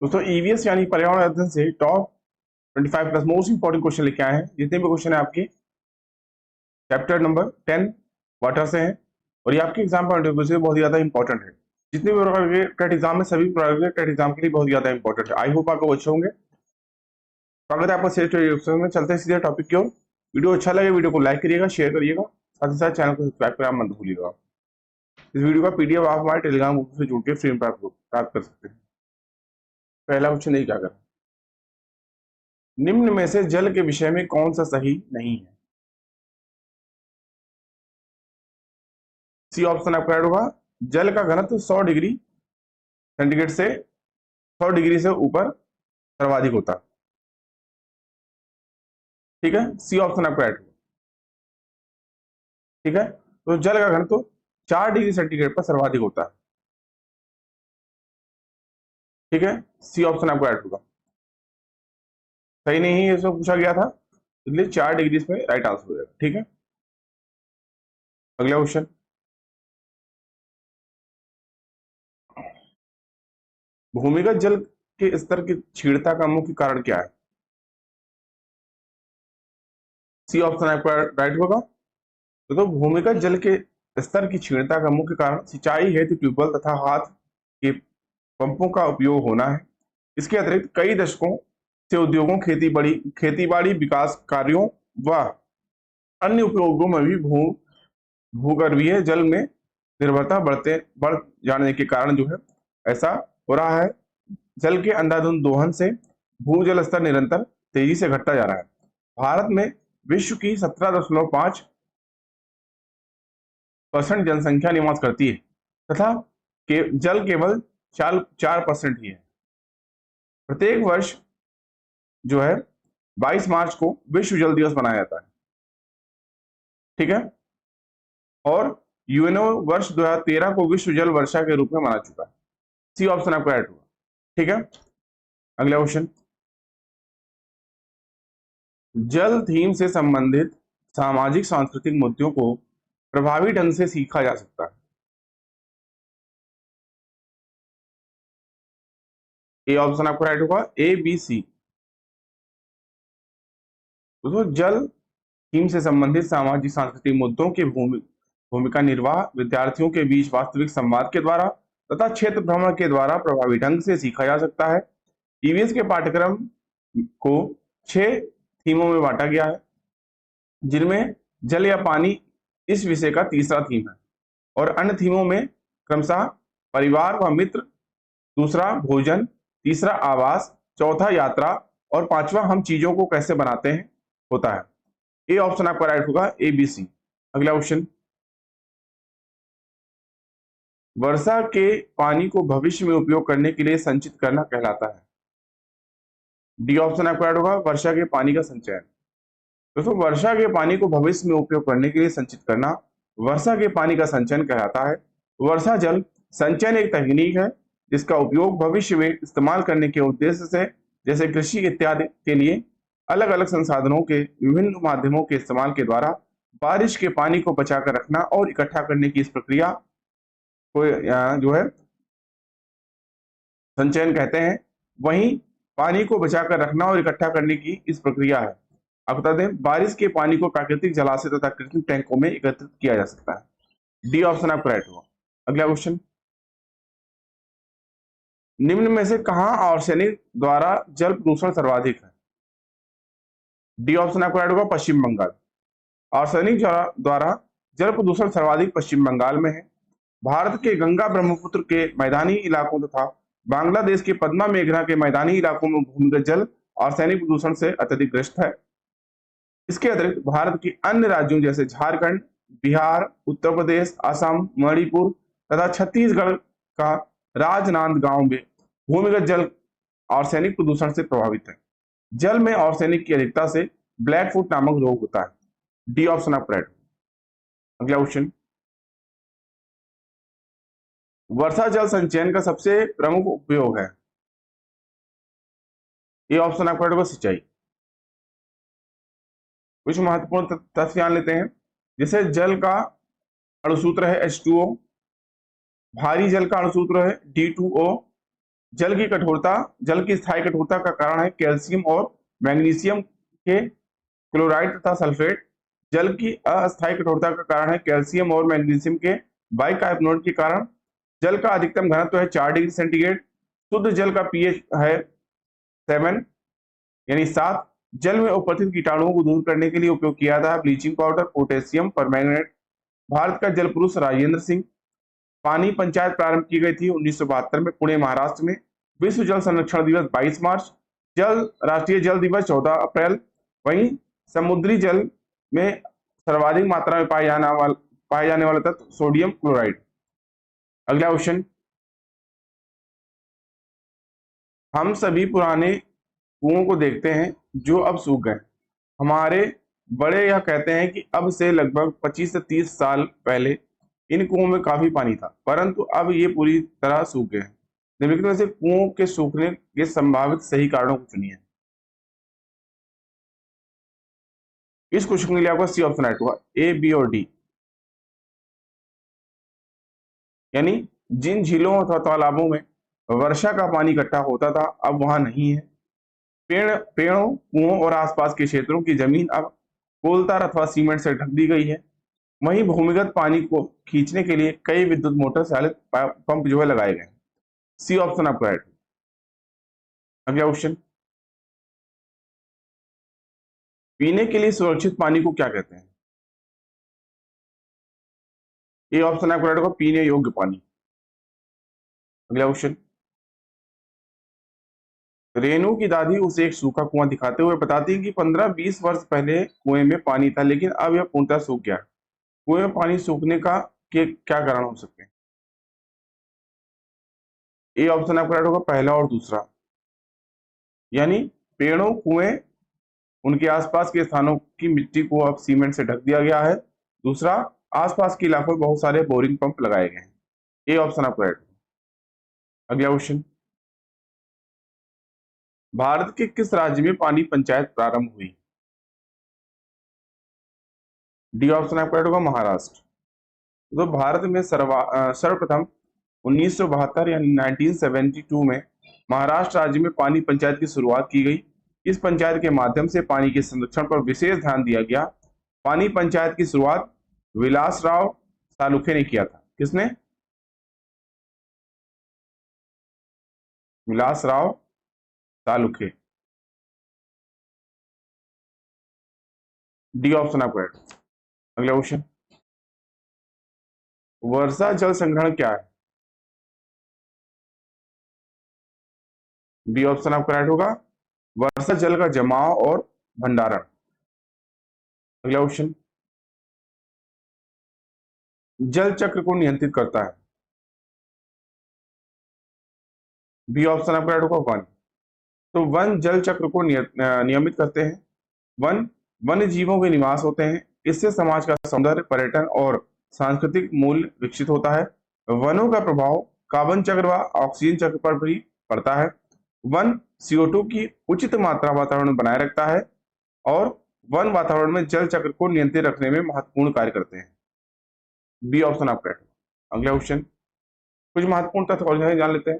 दोस्तों ईवीएस यानी पर्यावरण अध्ययन से top 25 plus most important question लेके आए हैं। जितने भी क्वेश्चन है आपके चैप्टर नंबर 10 वाटर से हैं और ये आपके एग्जाम पॉइंट ऑफ व्यू से बहुत ज्यादा इंपॉर्टेंट है। जितने भी प्रकार के टेट एग्जाम में सभी प्रकार के टेट एग्जाम के लिए बहुत ज्यादा इंपॉर्टेंट है। आई होप आपको अच्छे होंगे। स्वागत है आपका में। चलते हैं सीधे टॉपिक की ओर। वीडियो अच्छा लगे वीडियो को लाइक करिएगा, शेयर करिएगा, साथ ही साथ चैनल को सब्सक्राइब करना मत भूलिएगा। इस वीडियो का पीडीएफ आप हमारे टेलीग्राम ग्रुप से जुड़ के फ्री में प्राप्त कर सकते हैं। पहला क्वेश्चन नहीं क्या करें, निम्न में से जल के विषय में कौन सा सही नहीं है? सी ऑप्शन आपका ऐड होगा। जल का घनत्व 100 डिग्री सेंटीग्रेड से 100 डिग्री से ऊपर सर्वाधिक होता है। ठीक है, सी ऑप्शन आपका ऐड होगा। ठीक है, तो जल का घनत्व 4 डिग्री सेंटीग्रेड पर सर्वाधिक होता है। ठीक है, सी ऑप्शन आपको ऐड होगा। सही नहीं है, इसमें पूछा गया था, इसलिए 4 डिग्री इसमें राइट आंसर हो जाएगा। ठीक है, अगला क्वेश्चन, भूमिगत जल के स्तर की क्षीणता का मुख्य कारण क्या है? सी ऑप्शन आपका राइट होगा। तो भूमिगत जल के स्तर की क्षीणता का मुख्य कारण सिंचाई हेतु ट्यूबवेल तथा हाथ के पंपों का उपयोग होना है। इसके अतिरिक्त कई दशकों से उद्योगों, खेतीबाड़ी विकास कार्यों व अन्य उपयोगों में भी भूगर्भीय जल में निर्भरता बढ़ जाने के कारण जो है ऐसा हो रहा है। जल के अंधाधुंध दोहन से भूजल स्तर निरंतर तेजी से घटता जा रहा है। भारत में विश्व की 17.5% जनसंख्या निवास करती है तथा जल केवल 4% ही है। प्रत्येक वर्ष जो है 22 मार्च को विश्व जल दिवस मनाया जाता है। ठीक है, और यूएनओ वर्ष 2013 को विश्व जल वर्षा के रूप में मना चुका है। सी ऑप्शन आपको ऐड होगा। ठीक है, अगला क्वेश्चन, जल थीम से संबंधित सामाजिक सांस्कृतिक मुद्दों को प्रभावी ढंग से सीखा जा सकता है। ए ऑप्शन आपको राइट होगा, ए बी सी। दोस्तों जल थीम से संबंधित सामाजिक सांस्कृतिक मुद्दों के भूमिका निर्वाह विद्यार्थियों के बीच वास्तविक संवाद के द्वारा तथा क्षेत्र भ्रमण के द्वारा प्रभावी ढंग से सीखा जा सकता है। ईवीएस के पाठ्यक्रम को 6 थीमों में बांटा गया है, जिनमें जल या पानी इस विषय का तीसरा थीम है और अन्य थीमों में क्रमशः परिवार व मित्र, दूसरा भोजन, तीसरा आवास, चौथा यात्रा और पांचवा हम चीजों को कैसे बनाते हैं होता है। ए ऑप्शन आपका राइट होगा, ए बी सी। अगला क्वेश्चन, वर्षा के पानी को भविष्य में उपयोग करने के लिए संचित करना कहलाता है। डी ऑप्शन आपका राइट होगा, वर्षा के पानी का संचयन। दोस्तों वर्षा के पानी को भविष्य में उपयोग करने के लिए संचित करना वर्षा के पानी का संचयन कहलाता है। वर्षा जल संचयन एक तकनीक है जिसका उपयोग भविष्य में इस्तेमाल करने के उद्देश्य से, जैसे कृषि इत्यादि के लिए अलग अलग संसाधनों के विभिन्न माध्यमों के इस्तेमाल के द्वारा बारिश के पानी को बचाकर रखना और इकट्ठा करने की इस प्रक्रिया को जो है संचयन कहते हैं। वहीं पानी को बचाकर रखना और इकट्ठा करने की इस प्रक्रिया है। आप बता दें, बारिश के पानी को प्राकृतिक जलाशय तथा कृत्रिम टैंकों में एकत्रित किया जा सकता है। डी ऑप्शन आपका राइट होगा। अगला क्वेश्चन, निम्न में से कहां आर्सेनिक द्वारा जल प्रदूषण सर्वाधिक है? डी ऑप्शन आपका राइट होगा, पश्चिम बंगाल। आर्सेनिक द्वारा जल प्रदूषण सर्वाधिक पश्चिम बंगाल में है। भारत के गंगा ब्रह्मपुत्र के मैदानी इलाकों तथा बांग्लादेश के पद्मा मेघना के मैदानी इलाकों में भूमिगत जल आर्सेनिक प्रदूषण से अत्यधिक ग्रस्त है। इसके अतिरिक्त भारत के अन्य राज्यों जैसे झारखंड, बिहार, उत्तर प्रदेश, असम, मणिपुर तथा छत्तीसगढ़ का राजनांदगांव में भूमिगत जल आर्सेनिक प्रदूषण से प्रभावित है। जल में आर्सेनिक की अधिकता से ब्लैक फुट नामक रोग होता है। D option of right. अगला क्वेश्चन, वर्षा जल संचयन का सबसे प्रमुख उपयोग है। ये ऑप्शन आपका राइट होगा, सिंचाई। कुछ महत्वपूर्ण तथ्य जान लेते हैं, जैसे जल का अणुसूत्र है H2O, भारी जल का अणुसूत्र है D2O, जल की कठोरता, जल की स्थायी कठोरता का कारण है कैल्शियम और मैग्नीशियम के क्लोराइड तथा सल्फेट। जल की अस्थायी कठोरता का कारण है कैल्शियम और मैग्नीशियम के बाइकार्बोनेट के कारण। जल का अधिकतम घनत्व है 4 डिग्री सेंटीग्रेड। शुद्ध जल का पीएच है 7 यानी 7। जल में उपस्थित कीटाणुओं को दूर करने के लिए उपयोग किया जाता है bleaching powder, potassium permanganate. Bharat का जल पुरुष राजेंद्र सिंह। पानी पंचायत प्रारंभ की गई थी 1972 में पुणे महाराष्ट्र में। विश्व जल संरक्षण दिवस 22 मार्च। जल राष्ट्रीय जल दिवस 14 अप्रैल। वहीं समुद्री जल में सर्वाधिक मात्रा में पाए जाने वाला तत्व सोडियम क्लोराइड। अगला क्वेश्चन, हम सभी पुराने कुओं को देखते हैं जो अब सूख गए। हमारे बड़े यह कहते हैं कि अब से लगभग 25 से 30 साल पहले इन कुओं में काफी पानी था, परंतु अब ये पूरी तरह सूख गए हैं। निम्नलिखित में से कुओं के सूखने के संभावित सही कारणों को चुनिए। इस क्वेश्चन के लिए आपका सी ऑप्शन राइट होगा, ए, बी और डी। यानी जिन झीलों अथवा तालाबों में वर्षा का पानी इकट्ठा होता था अब वहां नहीं है। पेड़ों, कुओं और आसपास के क्षेत्रों की जमीन अब कोलतार अथवा सीमेंट से ढक दी गई है। वहीं भूमिगत पानी को खींचने के लिए कई विद्युत मोटर चालित पंप जो है लगाए गए। सी ऑप्शन आपका राइट। अगला क्वेश्चन, पीने के लिए सुरक्षित पानी को क्या कहते हैं? ए ऑप्शन आपका राइट होगा, पीने योग्य पानी। अगला क्वेश्चन, रेणु की दादी उसे एक सूखा कुआं दिखाते हुए बताती है कि 15-20 वर्ष पहले कुएं में पानी था, लेकिन अब यह पूर्णतः सूख गया। कुएं में पानी सूखने का के क्या कारण हो सकते हैं? ए ऑप्शन आपका राइट होगा, पहला और दूसरा। यानी पेड़ों, कुएं, उनके आसपास के स्थानों की मिट्टी को अब सीमेंट से ढक दिया गया है। दूसरा, आसपास के इलाकों में बहुत सारे बोरिंग पंप लगाए गए हैं। ए ऑप्शन आपका राइट। अगला क्वेश्चन, भारत के किस राज्य में पानी पंचायत प्रारंभ हुई? डी ऑप्शन आपका राइट होगा, महाराष्ट्र। तो भारत में सर्वप्रथम 1972 यानी 1972 में महाराष्ट्र राज्य में पानी पंचायत की शुरुआत की गई। इस पंचायत के माध्यम से पानी के संरक्षण पर विशेष ध्यान दिया गया। पानी पंचायत की शुरुआत विलासराव सालुखे ने किया था। किसने? विलासराव सालुखे। डी ऑप्शन आपका राइट। अगला क्वेश्चन, वर्षा जल संग्रहण क्या है? बी ऑप्शन आपका राइट होगा, वर्षा जल का जमाव और भंडारण। अगला क्वेश्चन, जल चक्र को नियंत्रित करता है? बी ऑप्शन आपका राइट होगा, वन। तो वन जल चक्र को नियमित करते हैं। वन वन्य जीवों के निवास होते हैं। इससे समाज का सौंदर्य, पर्यटन और सांस्कृतिक मूल्य विकसित होता है। वनों का प्रभाव कार्बन चक्र व ऑक्सीजन चक्र पर भी पड़ता है। वन CO2 की उचित मात्रा वातावरण में बनाए रखता है और वन वातावरण में जल चक्र को नियंत्रित रखने में महत्वपूर्ण कार्य करते हैं। बी ऑप्शन आपका राइट। अगला क्वेश्चन, कुछ महत्वपूर्ण तथ्य और जान लेते हैं।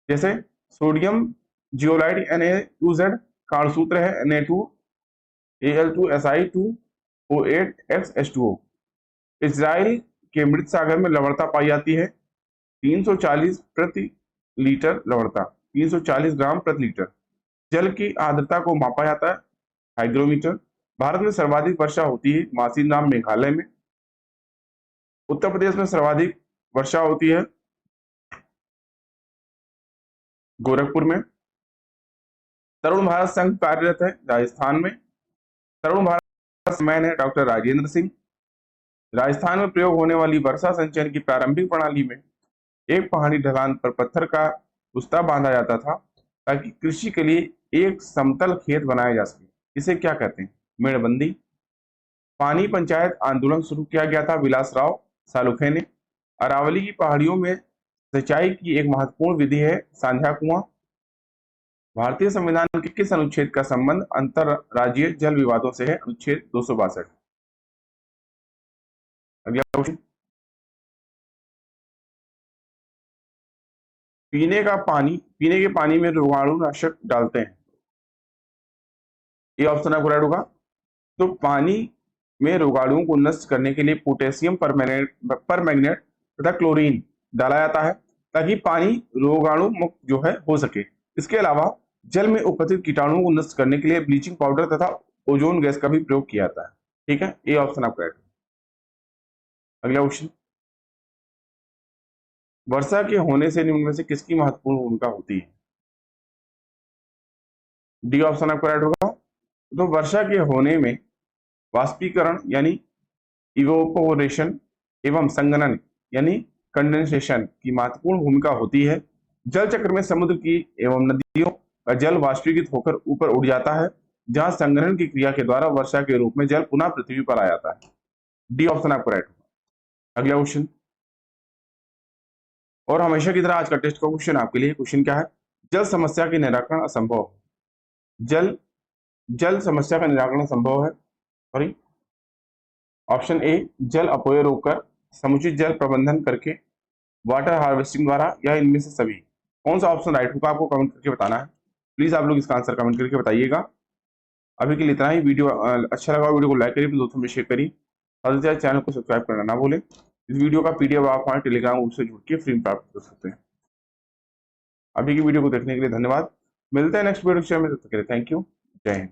जैसे सोडियम जियोलाइट Na2Z का अणुसूत्र है Na2Al2Si2O8X H2O। इजराइल के मृत सागर में लवणता पाई जाती है 340 प्रति लीटर लवणता, 340 ग्राम प्रति लीटर। जल की आर्द्रता को मापा जाता है हाइग्रोमीटर। भारत में सर्वाधिक वर्षा होती है मासीनाम मेघालय में। उत्तर प्रदेश में सर्वाधिक वर्षा होती है गोरखपुर में। तरुण भारत संघ कार्यरत है राजस्थान में। तरुण भारत मैन है डॉक्टर राजेंद्र सिंह। राजस्थान में प्रयोग होने वाली वर्षा संचयन की प्रारंभिक प्रणाली में एक पहाड़ी ढलान पर पत्थर का पुस्ता बांधा जाता था ताकि कृषि के लिए एक समतल खेत बनाया जा सके। इसे क्या कहते हैं? मेड़बंदी। पानी पंचायत आंदोलन शुरू किया गया था विलासराव सालुखे ने। अरावली की पहाड़ियों में सिंचाई की एक महत्वपूर्ण विधि है सांझा कुआं। भारतीय संविधान के किस अनुच्छेद का संबंध अंतरराज्यीय जल विवादों से है? अनुच्छेद 262। अगला क्वेश्चन, पीने के पानी में रोगाणुनाशक डालते हैं। ये ऑप्शन आपको राइट होगा। तो पानी में रोगाणुओं को नष्ट करने के लिए पोटेशियम परमैंगनेट तथा क्लोरीन डाला जाता है ताकि पानी रोगाणु मुक्त जो है हो सके। इसके अलावा जल में उपस्थित कीटाणुओं को नष्ट करने के लिए ब्लीचिंग पाउडर तथा ओजोन गैस का भी प्रयोग किया जाता है। ठीक है, ये ऑप्शन आपका राइट। अगला क्वेश्चन, वर्षा के होने से निम्न में से किसकी महत्वपूर्ण भूमिका होती है? डी ऑप्शन आपका राइट होगा। तो वर्षा के होने में वाष्पीकरण यानी इवोपोरेशन एवं संघनन यानी कंडेंसेशन की महत्वपूर्ण भूमिका होती है। जल चक्र में समुद्र की एवं नदियों का जल वाष्पीकृत होकर ऊपर उड़ जाता है, जहां संघनन की क्रिया के द्वारा वर्षा के रूप में जल पुनः पृथ्वी पर आ जाता है। डी ऑप्शन आपको राइट होगा। अगला क्वेश्चन, और हमेशा की तरह आज का टेस्ट का क्वेश्चन आपके लिए। क्वेश्चन क्या है? जल समस्या के निराकरण असंभव। जल समस्या का निराकरण संभव है। सॉरी, ऑप्शन ए जल अपव्यय रोककर, समुचित जल प्रबंधन करके, वाटर हार्वेस्टिंग द्वारा, या इनमें से सभी। कौन सा ऑप्शन राइट होगा आपको कमेंट करके बताना है। प्लीज आप लोग इसका आंसर कमेंट करके बताइएगा। अभी के लिए इतना ही। वीडियो अच्छा लगा वीडियो को लाइक करिए, दोस्तों में शेयर करिए, साथ ही चैनल को सब्सक्राइब करना ना भूलें। इस वीडियो का पीडीएफ आप हमारे टेलीग्राम ग्रुप से जुड़ के फ्री में प्राप्त कर सकते हैं। अभी की वीडियो को देखने के लिए धन्यवाद। मिलते हैं नेक्स्ट वीडियो में, तब तक के लिए थैंक यू। जय हिंद।